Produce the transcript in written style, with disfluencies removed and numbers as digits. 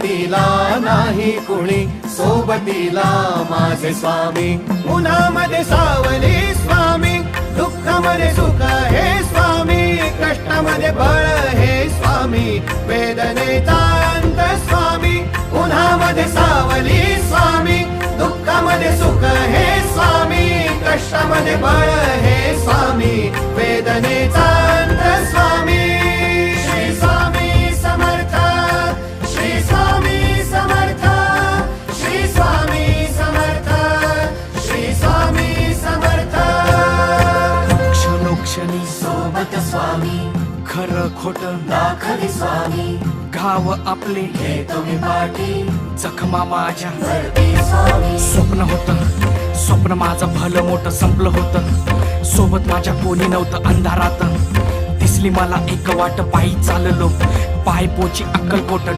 सोबतीला नाही कुणी, सोबतीला माझे स्वामी. उन्हामध्ये सावली स्वामी, दुःखामध्ये सुख हे स्वामी, कष्टामध्ये बळ हे स्वामी, वेदनेचा अंत स्वामी. उन्हामध्ये सावली स्वामी, दुःखामध्ये सुख हे स्वामी, कष्टामध्ये बळ हे स्वामी, वेदनेचा अंत स्वामी. श्री स्वामी समर्थ, श्री स्वामी समर्थ, श्री स्वामी समर्थ, श्री स्वामी समर्थ. क्षणोक्षणी सोबत स्वामी, खरं खोट दाखले स्वामी, घाव आपले हे तुम्ही पाठी जखमा माझ्या. भरती स्वामी. स्वप्न होतं, स्वप्न माझं भलं मोठं संपलं होतं. सोबत माझ्या कोणी नव्हतं अंधारात. दिसली मला एक वाट, पायी चाललो पाय पोची अक्कलकोट.